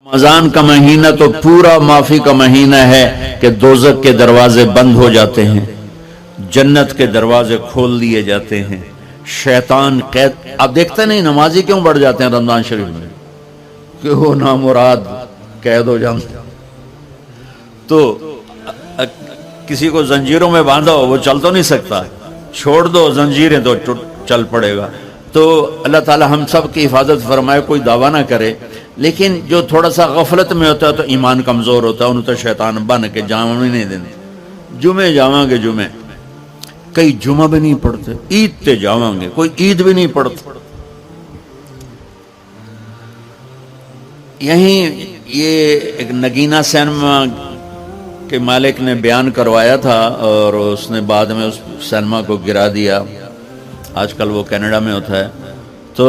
رمضان کا مہینہ تو پورا معافی کا مہینہ ہے کہ دوزخ کے دروازے بند ہو جاتے ہیں، جنت کے دروازے کھول دیے جاتے ہیں، شیطان قید. آپ دیکھتے نہیں نمازی کیوں بڑھ جاتے ہیں رمضان شریف میں؟ کہ وہ نامراد قید ہو جاتے ہیں. تو کسی کو زنجیروں میں باندھا ہو وہ چل تو نہیں سکتا، چھوڑ دو زنجیریں تو چل پڑے گا. تو اللہ تعالی ہم سب کی حفاظت فرمائے. کوئی دعویٰ نہ کرے، لیکن جو تھوڑا سا غفلت میں ہوتا ہے تو ایمان کمزور ہوتا ہے، انہوں تو شیطان بن کے جامع نہیں دینے. جمعے جاواں گے، جمعے کئی جمعہ بھی نہیں پڑھتے، عید تے جاواں گے کوئی عید بھی نہیں پڑھتے. یہیں یہ ایک نگینہ سینما کے مالک نے بیان کروایا تھا اور اس نے بعد میں اس سینما کو گرا دیا. آج کل وہ کینیڈا میں ہوتا ہے. تو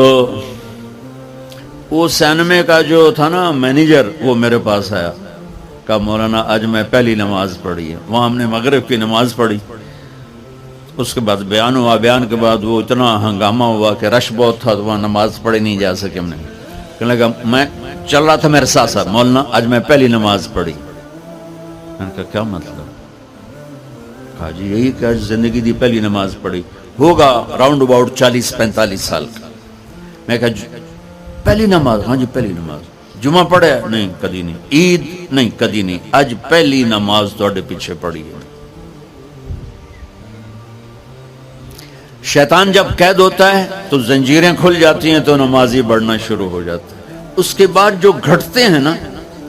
وہ سینمے کا جو تھا نا مینیجر، وہ میرے پاس آیا، کہا مولانا آج میں پہلی نماز پڑھی ہے. وہاں ہم نے مغرب کی نماز پڑھی. اس کے بعد بیان ہوا، بیان کے بعد وہ اتنا ہنگامہ ہوا کہ رش بہت تھا تو وہاں نماز پڑھی نہیں جا سکے. ہم نے کہنے لگا، میں چل رہا تھا میرے ساتھ ساتھ، مولانا آج میں پہلی نماز پڑھی. میں نے کہا کیا مطلب؟ کہا جی یہی کہ آج زندگی دی پہلی نماز پڑھی. ہوگا راؤنڈ اباؤٹ 40-45 سال کا. میں کہا پہلی نماز؟ ہاں جی پہلی نماز. جمعہ پڑھے؟ نہیں کدی نہیں. عید؟ نہیں کدی نہیں. آج پہلی نماز تھوڑے پیچھے پڑھی ہے. شیطان جب قید ہوتا ہے تو زنجیریں کھل جاتی ہیں تو نمازی بڑھنا شروع ہو جاتا ہے. اس کے بعد جو گھٹتے ہیں نا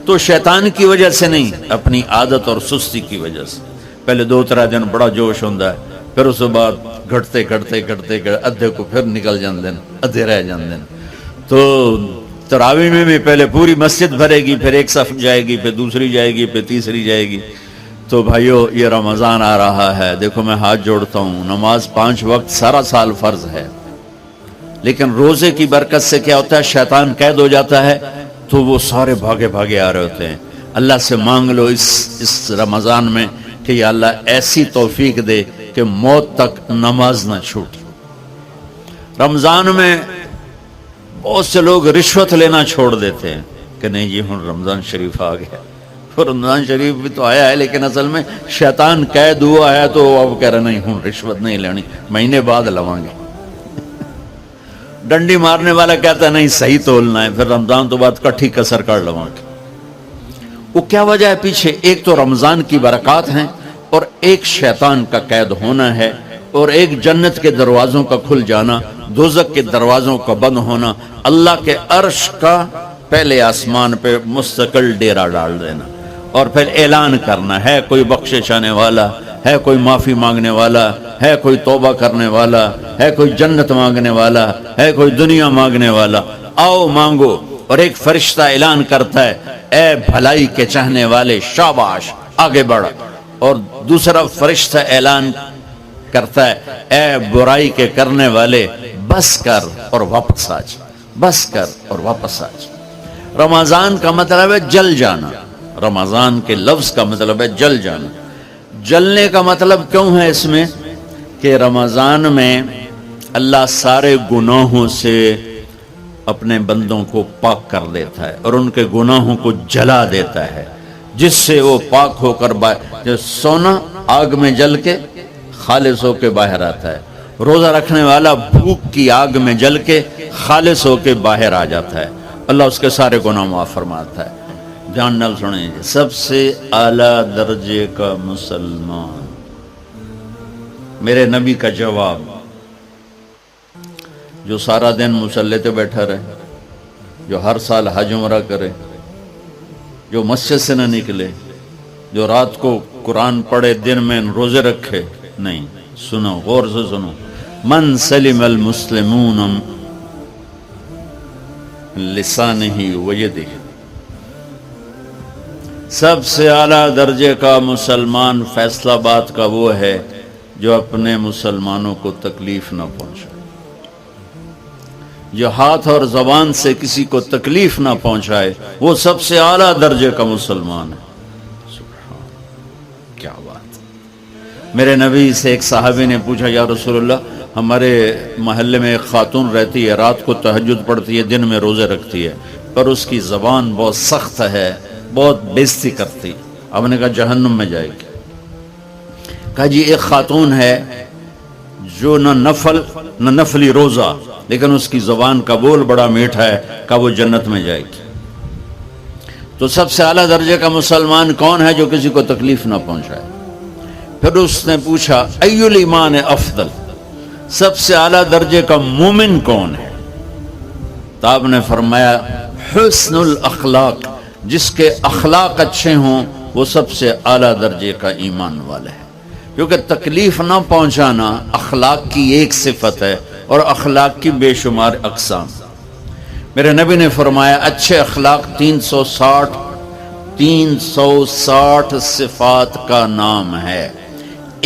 تو شیطان کی وجہ سے نہیں، اپنی عادت اور سستی کی وجہ سے. پہلے 2-3 دن بڑا جوش ہوتا ہے، پھر اس کے بعد گھٹتے ادھے کو پھر نکل جاندے ہیں، ادھے رہ جاندے ہیں. تو تراویح میں بھی پہلے پوری مسجد بھرے گی، پھر ایک صف جائے گی، پھر دوسری جائے گی، پھر تیسری جائے گی. تو بھائیو یہ رمضان آ رہا ہے، دیکھو میں ہاتھ جوڑتا ہوں، نماز 5 وقت سارا سال فرض ہے، لیکن روزے کی برکت سے کیا ہوتا ہے؟ شیطان قید ہو جاتا ہے تو وہ سارے بھاگے آ رہے ہوتے ہیں. اللہ سے مانگ لو اس رمضان میں کہ یا اللہ ایسی توفیق دے کہ موت تک نماز نہ چھوٹے. رمضان میں بہت سے لوگ رشوت لینا چھوڑ دیتے ہیں کہ نہیں جی ہن رمضان شریف آ گیا. رمضان شریف بھی تو آیا ہے، لیکن اصل میں شیطان قید ہوا ہے تو اب کہہ رہے نہیں ہن رشوت نہیں لینی، مہینے بعد لواں گے. ڈنڈی مارنے والا کہتا ہے نہیں صحیح تولنا ہے، پھر رمضان تو بعد کٹھی کسر کر لواں گے. وہ کیا وجہ ہے پیچھے؟ ایک تو رمضان کی برکات ہیں، اور ایک شیطان کا قید ہونا ہے، اور ایک جنت کے دروازوں کا کھل جانا، دوزخ کے دروازوں کا بند ہونا، اللہ کے عرش کا پہلے آسمان پہ مستقل ڈیرا ڈال دینا، اور پھر اعلان کرنا ہے کوئی بخشش آنے والا ہے، کوئی معافی مانگنے والا ہے، کوئی توبہ کرنے والا ہے، کوئی جنت مانگنے والا ہے، کوئی دنیا مانگنے والا، آؤ مانگو. اور ایک فرشتہ اعلان کرتا ہے اے بھلائی کے چاہنے والے شاباش آگے بڑھ، اور دوسرا فرشتہ اعلان کرتا ہے اے برائی کے کرنے والے بس کر اور واپس آ جا، بس کر اور واپس آ جا. رمضان کا مطلب ہے جل جانا. رمضان کے لفظ کا مطلب ہے جل جانا. جلنے کا مطلب کیوں ہے اس میں؟ کہ رمضان میں اللہ سارے گناہوں سے اپنے بندوں کو پاک کر دیتا ہے اور ان کے گناہوں کو جلا دیتا ہے، جس سے وہ پاک ہو کر سونا آگ میں جل کے خالص ہو کے باہر آتا ہے. روزہ رکھنے والا بھوک کی آگ میں جل کے خالص ہو کے باہر آ جاتا ہے، اللہ اس کے سارے گناہ معاف فرماتا ہے. دھیان نال سنیں، سب سے اعلیٰ درجے کا مسلمان، میرے نبی کا جواب، جو سارا دن مصلی پہ بیٹھا رہے، جو ہر سال حج عمرہ کرے، جو مسجد سے نہ نکلے، جو رات کو قرآن پڑھے، دن میں روزے رکھے. نہیں، سنو غور سے سنو، من سلم المسلمون لسانہ ویدہ، سب سے اعلیٰ درجے کا مسلمان فیصلہ بات کا وہ ہے جو اپنے مسلمانوں کو تکلیف نہ پہنچائے، جو ہاتھ اور زبان سے کسی کو تکلیف نہ پہنچائے، وہ سب سے اعلیٰ درجے کا مسلمان ہے. سبحان، کیا بات. میرے نبی سے ایک صحابی نے پوچھا یا رسول اللہ، ہمارے محلے میں ایک خاتون رہتی ہے، رات کو تہجد پڑھتی ہے، دن میں روزے رکھتی ہے، پر اس کی زبان بہت سخت ہے، بہت بےزتی کرتی. آپ نے کہا جہنم میں جائے گی. کہا جی ایک خاتون ہے جو نہ نفلی روزہ، لیکن اس کی زبان کا بول بڑا میٹھا ہے، کہا وہ جنت میں جائے گی. تو سب سے اعلیٰ درجے کا مسلمان کون ہے جو کسی کو تکلیف نہ پہنچائے؟ پھر اس نے پوچھا ای الایمان افضل، سب سے اعلیٰ درجے کا مومن کون ہے؟ تو آپ نے فرمایا حسن الاخلاق، جس کے اخلاق اچھے ہوں وہ سب سے اعلیٰ درجے کا ایمان والا ہے. کیونکہ تکلیف نہ پہنچانا اخلاق کی ایک صفت ہے، اور اخلاق کی بے شمار اقسام. میرے نبی نے فرمایا اچھے اخلاق 360 صفات کا نام ہے.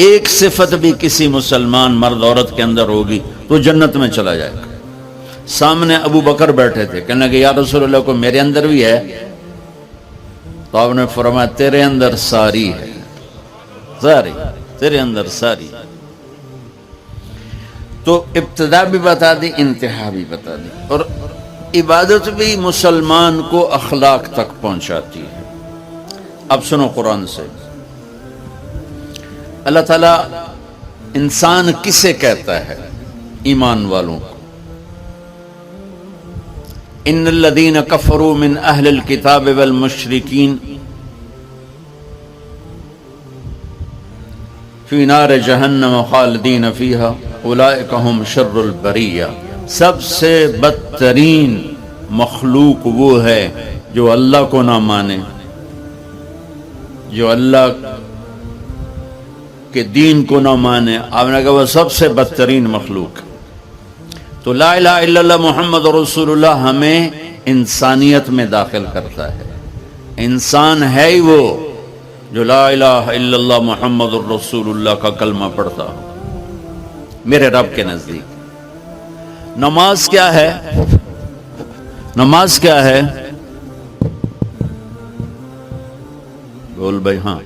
ایک صفت بھی کسی مسلمان مرد عورت کے اندر ہوگی تو جنت میں چلا جائے گا. سامنے ابو بکر بیٹھے تھے، کہنے لگے یا رسول اللہ کو میرے اندر بھی ہے؟ تو آپ نے فرمایا تیرے اندر ساری ہے، ساری تیرے اندر ساری. تو ابتدا بھی بتا دی، انتہا بھی بتا دی. اور عبادت بھی مسلمان کو اخلاق تک پہنچاتی ہے. اب سنو قرآن سے، اللہ تعالیٰ انسان کسے کہتا ہے؟ ایمان والوں کو. ان الذین کفروا من اہل الکتاب والمشرکین فی نار جہنم خالدین فیہا اولئک ہم شر البریہ. سب سے بدترین مخلوق وہ ہے جو اللہ کو نہ مانے، جو اللہ کے دین کو نہ مانے. آپ نے کہا وہ سب سے بدترین مخلوق. تو لا الہ الا اللہ محمد رسول اللہ ہمیں انسانیت میں داخل کرتا ہے. انسان ہے ہی وہ جو لا الہ الا اللہ محمد رسول اللہ کا کلمہ پڑھتا ہو میرے رب کے نزدیک. نماز کیا ہے؟ نماز کیا ہے؟ بول بھائی. ہاں،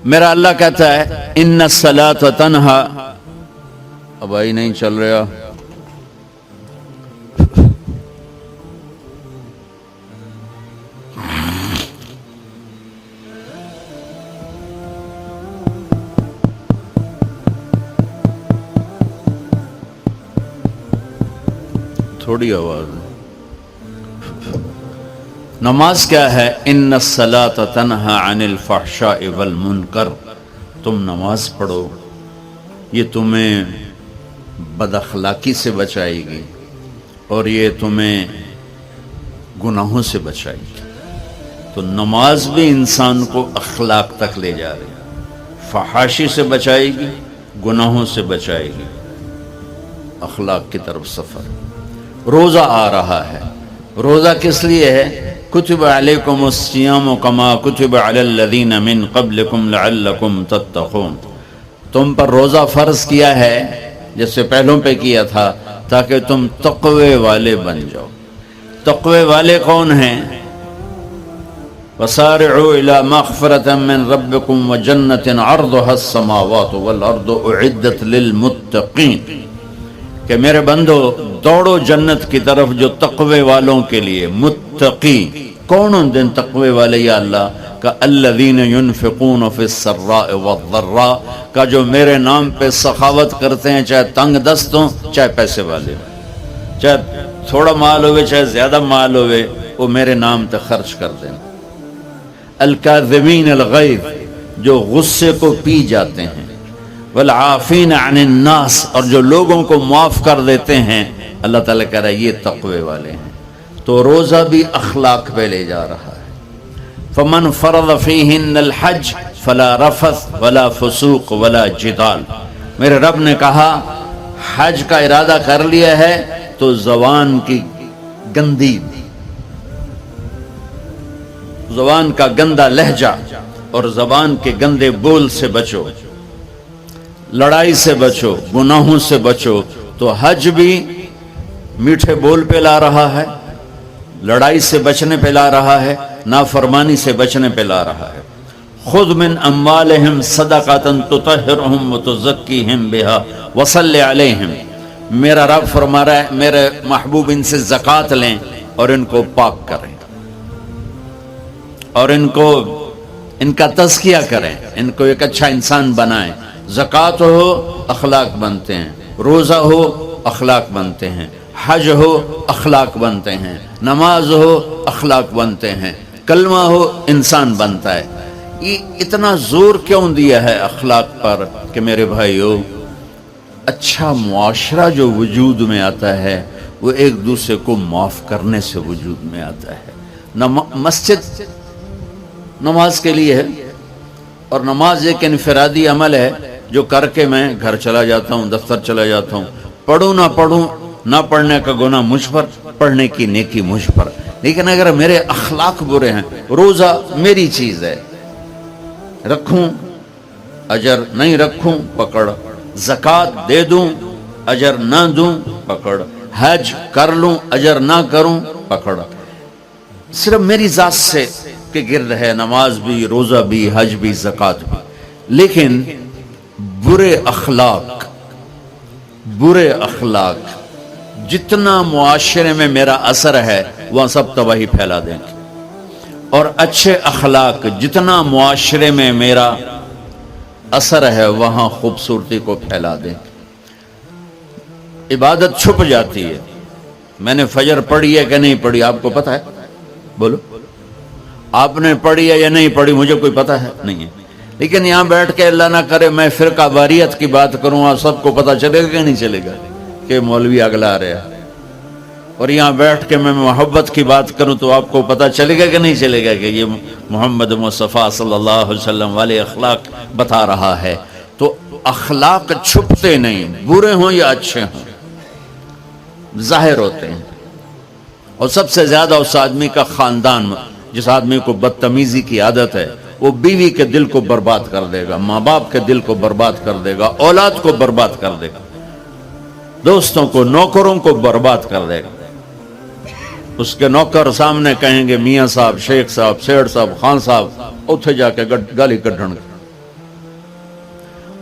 میرا اللہ کہتا ہے ان الصلاۃ تنہا. اب بھائی نہیں چل رہا. تھوڑی آواز. نماز کیا ہے؟ ان الصلاۃ تنہا عن الفحشاء والمنکر. تم نماز پڑھو، یہ تمہیں بد اخلاقی سے بچائے گی اور یہ تمہیں گناہوں سے بچائے گی. تو نماز بھی انسان کو اخلاق تک لے جا رہی ہے. فحاشی سے بچائے گی، گناہوں سے بچائے گی، اخلاق کی طرف سفر. روزہ آ رہا ہے. روزہ کس لیے ہے؟ کتب علیکم الصیام کما کتب علی الذین من قبلکم لعلکم تتقون. تم پر روزہ فرض کیا ہے جیسے پہلوں پہ کیا تھا تاکہ تم تقوی والے بن جاؤ. تقوی والے کون ہیں؟ وسارعوا الی مغفرۃ من ربکم وجنۃ عرضها السماوات والارض اعدت للمتقین. کہ میرے بندو دوڑو جنت کی طرف جو تقوی والوں کے لیے. متقی کون دن تقوی والے یا اللہ کا؟ الذین ينفقون فی السراء والضراء کا جو میرے نام پہ سخاوت کرتے ہیں، چاہے تنگ دست ہوں چاہے پیسے والے ہوں، چاہے تھوڑا مال ہوئے چاہے زیادہ مال ہوئے، وہ میرے نام پہ خرچ کر دیں. الکاظمین الغیظ جو غصے کو پی جاتے ہیں. والعافین عن الناس اور جو لوگوں کو معاف کر دیتے ہیں. اللہ تعالیٰ کہہ رہا ہے یہ تقوی والے ہیں. تو روزہ بھی اخلاق پہ لے جا رہا ہے. فمن فرض فیہن الحج فلا رفث ولا فسوق ولا جدال. میرے رب نے کہا حج کا ارادہ کر لیا ہے تو زبان کی گندی، زبان کا گندا لہجہ اور زبان کے گندے بول سے بچو، لڑائی سے بچو، گناہوں سے بچو. تو حج بھی میٹھے بول پہ لا رہا ہے، لڑائی سے بچنے پہ لا رہا ہے، نافرمانی سے بچنے پہ لا رہا ہے. خذ من اموالہم صدقۃ تطہرہم وتزکیہم بہا وصلی علیہم. میرا رب فرما رہا ہے میرے محبوب ان سے زکوٰۃ لیں اور ان کو پاک کریں اور ان کا تزکیہ کریں، ان کو ایک اچھا انسان بنائیں۔ زکوٰۃ ہو اخلاق بنتے ہیں، روزہ ہو اخلاق بنتے ہیں، حج ہو اخلاق بنتے ہیں، نماز ہو اخلاق بنتے ہیں، کلمہ ہو انسان بنتا ہے۔ یہ اتنا زور کیوں دیا ہے اخلاق پر کہ میرے بھائیو، اچھا معاشرہ جو وجود میں آتا ہے وہ ایک دوسرے کو معاف کرنے سے وجود میں آتا ہے۔ مسجد نماز کے لیے ہے، اور نماز ایک انفرادی عمل ہے جو کر کے میں گھر چلا جاتا ہوں، دفتر چلا جاتا ہوں، پڑھوں نہ پڑھوں، نہ پڑھنے کا گناہ مجھ پر، پڑھنے کی نیکی مجھ پر۔ لیکن اگر میرے اخلاق برے ہیں، روزہ میری چیز ہے، رکھوں اجر، نہیں رکھوں پکڑ، زکوٰۃ دے دوں اجر نہ دوں پکڑ، حج کر لوں اجر نہ کروں پکڑ، صرف میری ذات سے کے گرد ہے نماز بھی، روزہ بھی، حج بھی، زکوٰۃ بھی۔ لیکن برے اخلاق جتنا معاشرے میں میرا اثر ہے وہاں سب تباہی پھیلا دیں گے، اور اچھے اخلاق جتنا معاشرے میں میرا اثر ہے وہاں خوبصورتی کو پھیلا دیں گے۔ عبادت چھپ جاتی ہے۔ میں نے فجر پڑھی ہے کہ نہیں پڑھی آپ کو پتہ ہے؟ بولو، آپ نے پڑھی ہے یا نہیں پڑھی؟ مجھے کوئی پتہ ہے نہیں ہے۔ لیکن یہاں بیٹھ کے اللہ نہ کرے میں فرقہ واریت کی بات کروں، اور سب کو پتہ چلے گا کہ نہیں چلے گا کہ مولوی اگلا رہا، اور یہاں بیٹھ کے میں محبت کی بات کروں تو آپ کو پتہ چلے گا کہ نہیں چلے گا کہ یہ محمد مصطفیٰ صلی اللہ علیہ وسلم والے اخلاق بتا رہا ہے۔ تو اخلاق چھپتے نہیں، برے ہوں یا اچھے ہوں، ظاہر ہوتے ہیں۔ اور سب سے زیادہ اس آدمی کا خاندان، جس آدمی کو بدتمیزی کی عادت ہے، وہ بیوی کے دل کو برباد کر دے گا، ماں باپ کے دل کو برباد کر دے گا، اولاد کو برباد کر دے گا، دوستوں کو، نوکروں کو برباد کر دے گا۔ اس کے نوکر سامنے کہیں گے میاں صاحب، شیخ صاحب، سیٹھ صاحب، خان صاحب، اتھے جا کے گالی کڈھن گے۔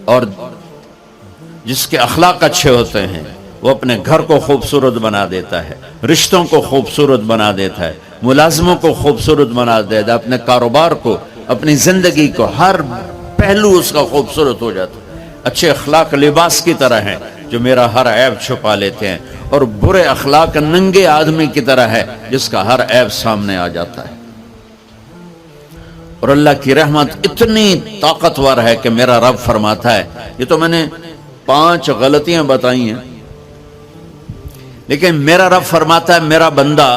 اور جس کے اخلاق اچھے ہوتے ہیں وہ اپنے گھر کو خوبصورت بنا دیتا ہے، رشتوں کو خوبصورت بنا دیتا ہے، ملازموں کو خوبصورت بنا دیتا ہے، اپنے کاروبار کو، اپنی زندگی کو، ہر پہلو اس کا خوبصورت ہو جاتا ہے۔ اچھے اخلاق لباس کی طرح ہیں جو میرا ہر عیب چھپا لیتے ہیں، اور برے اخلاق ننگے آدمی کی طرح ہے جس کا ہر عیب سامنے آ جاتا ہے۔ اور اللہ کی رحمت اتنی طاقتور ہے کہ میرا رب فرماتا ہے، یہ تو میں نے 5 غلطیاں بتائی ہیں، لیکن میرا رب فرماتا ہے میرا بندہ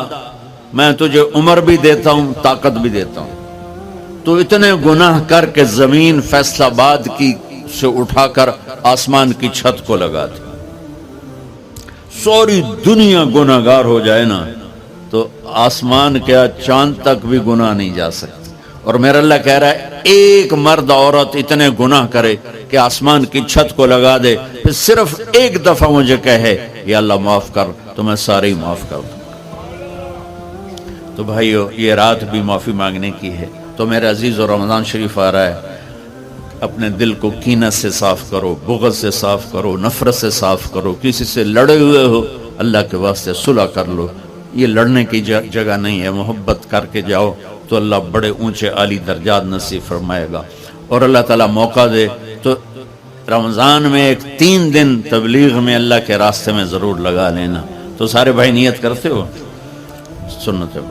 میں تجھے عمر بھی دیتا ہوں، طاقت بھی دیتا ہوں، تو اتنے گناہ کر کے زمین فیصل آباد کی سے اٹھا کر آسمان کی چھت کو لگا دی، سوری دنیا گناہ گار ہو جائے نا تو آسمان کیا چاند تک بھی گناہ نہیں جا سکتے۔ اور میرا اللہ کہہ رہا ہے ایک مرد عورت اتنے گناہ کرے کہ آسمان کی چھت کو لگا دے، پھر صرف ایک دفعہ مجھے کہے یا اللہ معاف کر، تو میں سارے ہی معاف کر دوں۔ تو بھائیو یہ رات بھی معافی مانگنے کی ہے۔ تو میرے عزیز و رمضان شریف آ رہا ہے، اپنے دل کو کینہ سے صاف کرو، بغض سے صاف کرو، نفرت سے صاف کرو، کسی سے لڑے ہوئے ہو اللہ کے واسطے صلح کر لو۔ یہ لڑنے کی جگہ نہیں ہے، محبت کر کے جاؤ تو اللہ بڑے اونچے عالی درجات نصیب فرمائے گا۔ اور اللہ تعالیٰ موقع دے تو رمضان میں ایک 3 دن تبلیغ میں اللہ کے راستے میں ضرور لگا لینا۔ تو سارے بھائی نیت کرتے ہو؟ سنت ہے۔